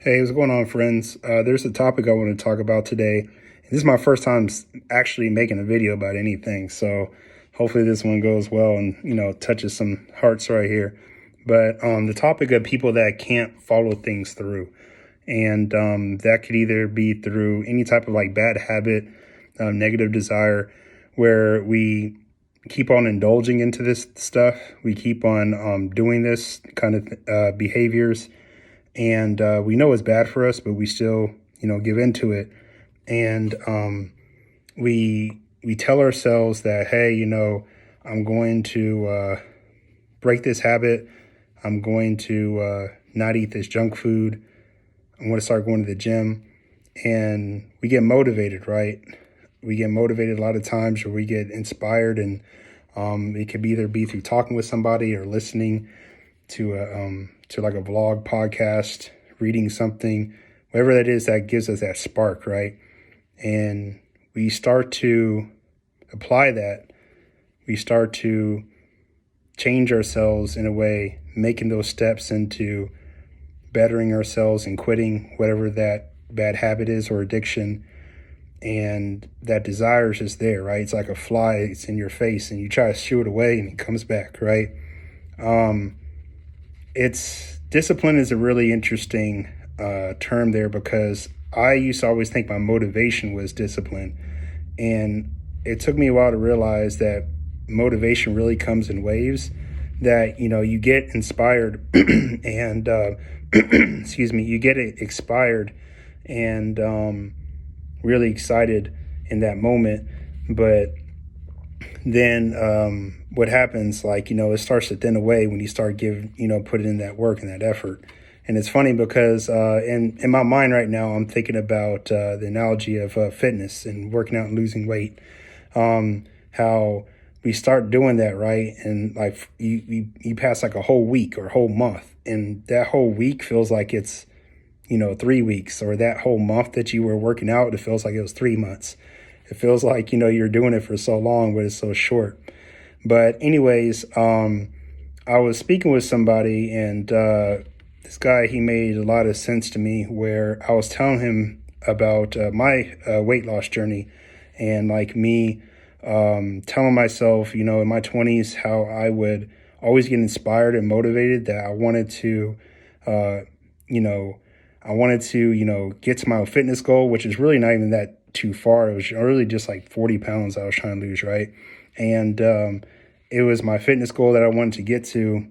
Hey, what's going on, friends? There's a topic I want to talk about today. This is my first time actually making a video about anything, so hopefully this one goes well and touches some hearts right here. But the topic of people that can't follow things through, and that could either be through any type of like bad habit, negative desire, where we keep on indulging into this stuff. We keep on doing this kind of behaviors, and we know it's bad for us, but we still, give into it. And we tell ourselves that, hey, I'm going to break this habit. I'm going to not eat this junk food. I'm going to start going to the gym. And we get motivated, right? We get motivated a lot of times, or we get inspired, and it could either be through talking with somebody or listening to like a vlog, podcast, reading something, whatever that is that gives us that spark, right? And we start to apply that. We start to change ourselves in a way, making those steps into bettering ourselves and quitting whatever that bad habit is or addiction. And that desire is just there, right? It's like a fly, it's in your face, and you try to shoo it away and it comes back, right? It's discipline is a really interesting term there, because I used to always think my motivation was discipline. And it took me a while to realize that motivation really comes in waves, that, you get inspired and, excuse me, you get expired and really excited in that moment. But then what happens, like, it starts to thin away when you start putting in that work and that effort. And it's funny because in my mind right now, I'm thinking about the analogy of fitness and working out and losing weight. How we start doing that, right? And like you pass like a whole week or a whole month, and that whole week feels like it's 3 weeks, or that whole month that you were working out, it feels like it was 3 months. It feels like, you're doing it for so long, but it's so short. But anyways, I was speaking with somebody, and this guy, he made a lot of sense to me, where I was telling him about my weight loss journey, and like me telling myself, in my 20s, how I would always get inspired and motivated, that I wanted to, get to my fitness goal, which is really not even that too far. It was really just like 40 pounds I was trying to lose, right? And it was my fitness goal that I wanted to get to.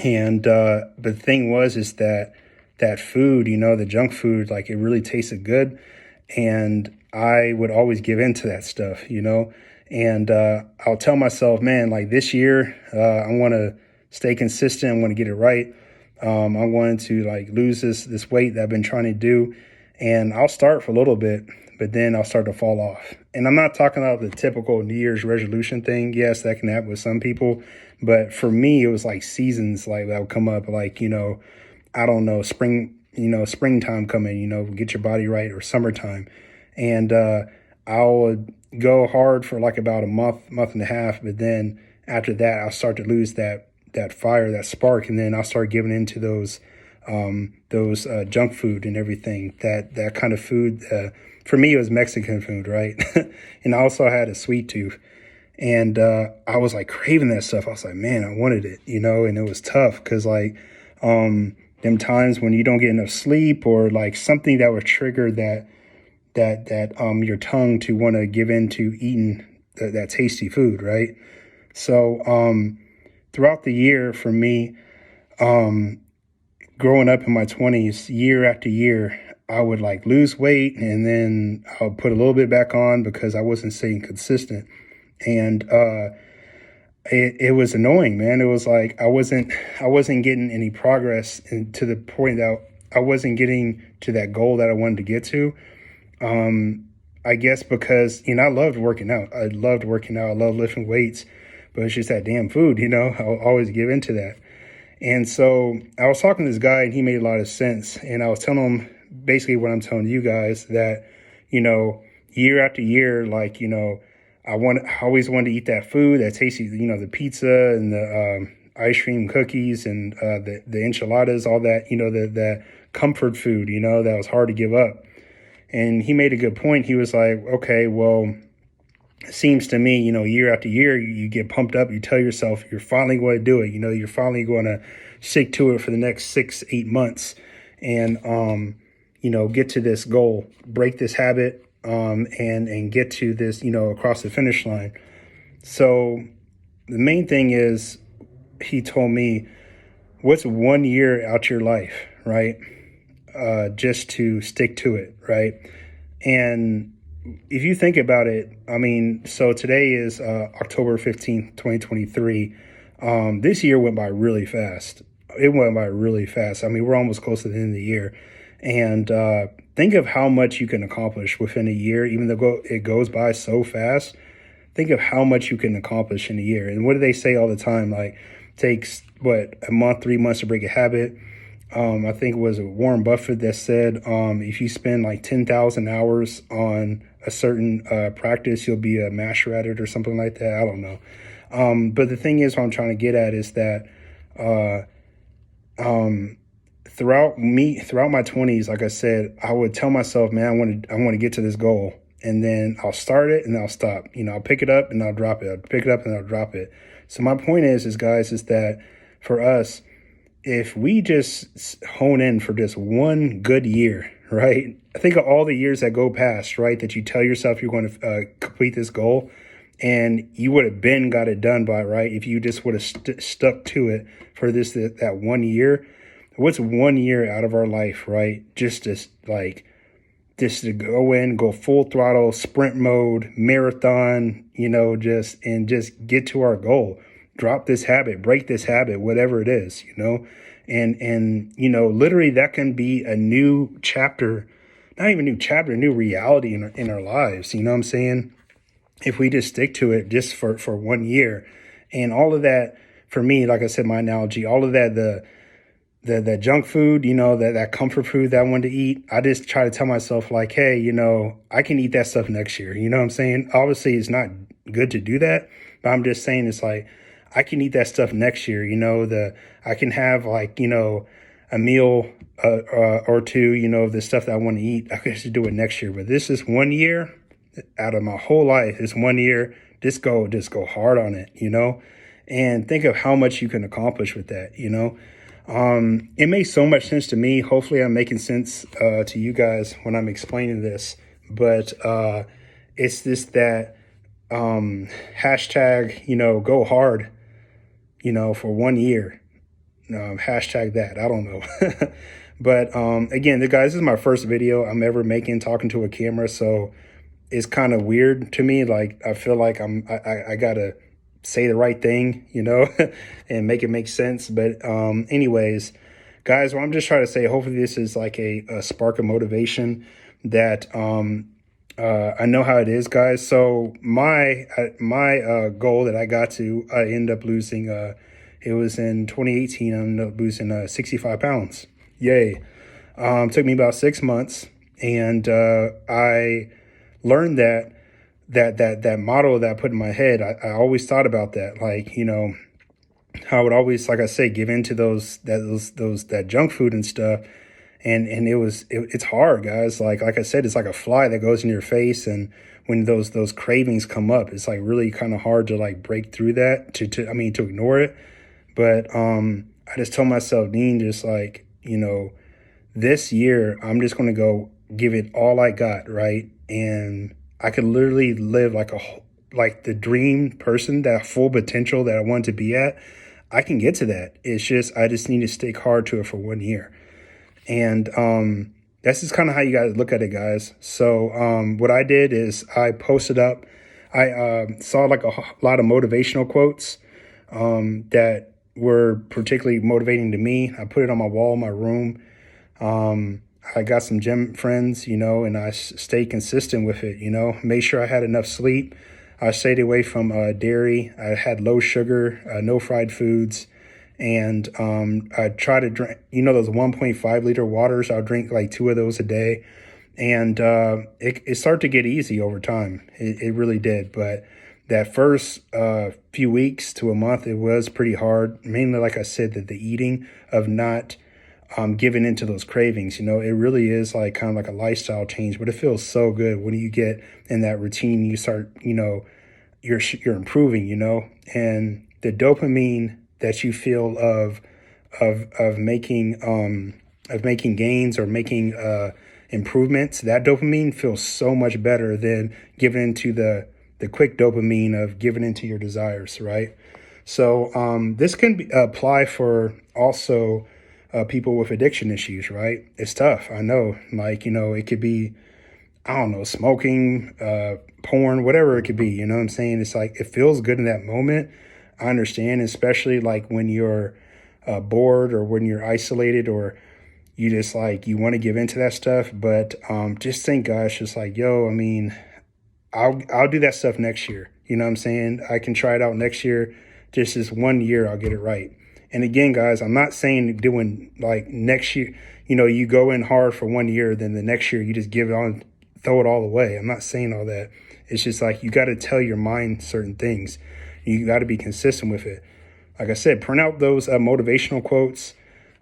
And but the thing is that food, the junk food, like, it really tasted good. And I would always give in to that stuff, and I'll tell myself, man, like, this year, I want to stay consistent. I want to get it right. I'm going to like lose this weight that I've been trying to do, and I'll start for a little bit, but then I'll start to fall off. And I'm not talking about the typical New Year's resolution thing. Yes, that can happen with some people, but for me, it was like seasons like that would come up, like, I don't know, springtime coming, get your body right, or summertime. And I would go hard for like about a month and a half, but then after that, I'll start to lose that fire, that spark, and then I'll start giving into those junk food and everything. That kind of food, for me, it was Mexican food, right? And I also had a sweet tooth, and I was like craving that stuff. I was like, man, I wanted it, and it was tough, because like them times when you don't get enough sleep, or like something that would trigger that your tongue to want to give in to eating that tasty food, right? So throughout the year, for me, growing up in my 20s, year after year, I would like lose weight, and then I'll put a little bit back on, because I wasn't staying consistent. And it was annoying, man. It was like I wasn't getting any progress, and to the point that I wasn't getting to that goal that I wanted to get to. I guess because, I loved working out. I loved lifting weights, but it's just that damn food, I'll always give into that. And so I was talking to this guy, and he made a lot of sense. And I was telling him basically what I'm telling you guys, that, year after year, like, I always wanted to eat that food, that tasty, the pizza and the ice cream, cookies, and the enchiladas, all that, the comfort food, that was hard to give up. And he made a good point. He was like, okay, well, it seems to me, year after year, you get pumped up. You tell yourself you're finally going to do it. You're finally going to stick to it for the next 6-8 months and, get to this goal, break this habit, and get to this, across the finish line. So the main thing is, he told me, what's 1 year out your life, right? Just to stick to it, right? And if you think about it, so today is October 15th, 2023. This year went by really fast. It went by really fast. We're almost close to the end of the year. And think of how much you can accomplish within a year, even though it goes by so fast. Think of how much you can accomplish in a year. And what do they say all the time? Like, takes, a month, 3 months to break a habit. I think it was Warren Buffett that said, if you spend like 10,000 hours on a certain practice, you'll be a master at it or something like that. I don't know. But the thing is, what I'm trying to get at is that throughout my 20s, like I said, I would tell myself, man, I want to get to this goal. And then I'll start it and I'll stop. I'll pick it up and I'll drop it. I'll pick it up and I'll drop it. So my point is guys, is that for us, if we just hone in for just one good year, right? I think of all the years that go past, right? That you tell yourself you're going to complete this goal, and you would have got it done by, right? If you just would have stuck to it for that 1 year. What's 1 year out of our life, right? Just to go full throttle, sprint mode, marathon, just get to our goal. Drop this habit, break this habit, whatever it is, and literally that can be a new chapter, not even a new chapter, a new reality in our lives. You know what I'm saying? If we just stick to it just for 1 year. And all of that, for me, like I said, my analogy, all of that, the junk food, that comfort food that I wanted to eat, I just try to tell myself like, hey, I can eat that stuff next year. You know what I'm saying? Obviously, it's not good to do that, but I'm just saying it's like, I can eat that stuff next year. I can have a meal or two, of the stuff that I want to eat. I can just do it next year. But this is 1 year out of my whole life. It's 1 year. Just go hard on it, and think of how much you can accomplish with that, It makes so much sense to me. Hopefully I'm making sense to you guys when I'm explaining this. But it's just that hashtag, go hard, for 1 year. Hashtag that. I don't know. But again, guys, this is my first video I'm ever making talking to a camera. So it's kind of weird to me. Like, I feel like I got to say the right thing, and make it make sense. But anyways, guys, what I'm just trying to say, hopefully this is like a spark of motivation that I know how it is, guys. So my goal that I got to, I ended up losing, it was in 2018, I ended up losing 65 pounds. Yay. Took me about 6 months, and I learned that model that I put in my head. I always thought about that, like, I would always, like I say, give into that junk food and stuff. And it's hard, guys. Like I said, it's like a fly that goes in your face. And when those cravings come up, it's like really kind of hard to like break through that, to ignore it. But I just told myself, Dean, just like, this year I'm just going to go give it all I got, right? And I could literally live like the dream person, that full potential that I want to be at. I can get to that. It's just, I just need to stick hard to it for 1 year. And that's just kind of how you guys look at it, guys. So what I did is I posted up, I saw like a lot of motivational quotes that were particularly motivating to me. I put it on my wall in my room. I got some gym friends, and I stayed consistent with it, made sure I had enough sleep. I stayed away from dairy. I had low sugar, no fried foods. And I try to drink, those 1.5 liter waters. I'll drink like 2 of those a day. And it started to get easy over time. It really did. But that first few weeks to a month, it was pretty hard. Mainly, like I said, that the eating of not giving into those cravings. You know, it really is like kind of like a lifestyle change, but it feels so good when you get in that routine. You start, you know, you're improving, you know, and the dopamine that you feel of making gains or making improvements, that dopamine feels so much better than giving into the quick dopamine of giving into your desires, right? So this can apply for also people with addiction issues, right? It's tough, I know. Like, you know, it could be, I don't know, smoking, porn, whatever it could be. You know what I'm saying? It's like it feels good in that moment. I understand, especially like when you're bored or when you're isolated or you just like you want to give into that stuff. But just think, guys, just like, yo, I mean, I'll do that stuff next year. You know what I'm saying? I can try it out next year. Just this 1 year, I'll get it right. And again, guys, I'm not saying doing like next year, you know, you go in hard for 1 year, then the next year you just give it on, throw it all away. I'm not saying all that. It's just like you got to tell your mind certain things. You got to be consistent with it. Like I said, print out those motivational quotes.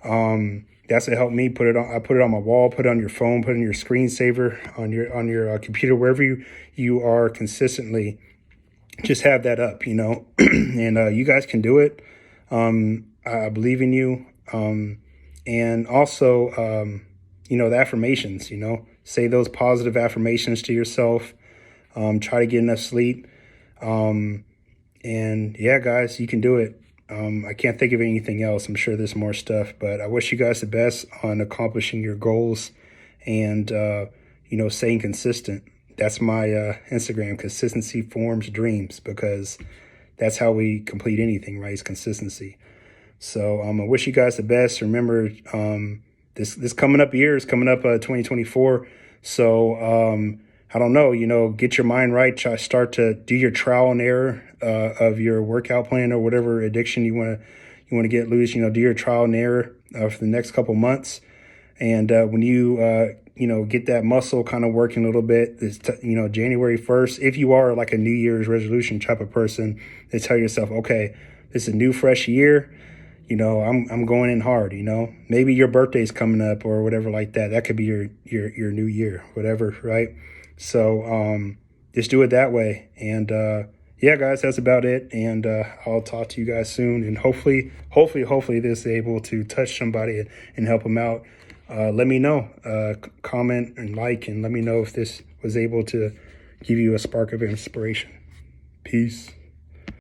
That's what helped me. I put it on my wall, put it on your phone, put it on your screensaver, on your computer, wherever you are consistently. Just have that up, you know, and you guys can do it. I believe in you. And also, you know, the affirmations, you know, say those positive affirmations to yourself. Try to get enough sleep. And yeah, guys, you can do it. I can't think of anything else. I'm sure there's more stuff, but I wish you guys the best on accomplishing your goals and, you know, staying consistent. That's my Instagram, consistency forms dreams, because that's how we complete anything, right? It's consistency. So I wish you guys the best. Remember, this coming up year is coming up 2024. So I don't know, you know, get your mind right. Start to do your trial and error of your workout plan or whatever addiction you want to get loose. You know, do your trial and error for the next couple months. And when you know, get that muscle kind of working a little bit, you know, January 1st, if you are like a New Year's resolution type of person, to tell yourself, okay, this is a new fresh year. You know, I'm going in hard, you know, maybe your birthday's coming up or whatever like that. That could be your new year, whatever. Right. So, just do it that way. And, yeah, guys, that's about it. And, I'll talk to you guys soon. And hopefully this is able to touch somebody and help them out. Let me know, comment and like, and let me know if this was able to give you a spark of inspiration. Peace.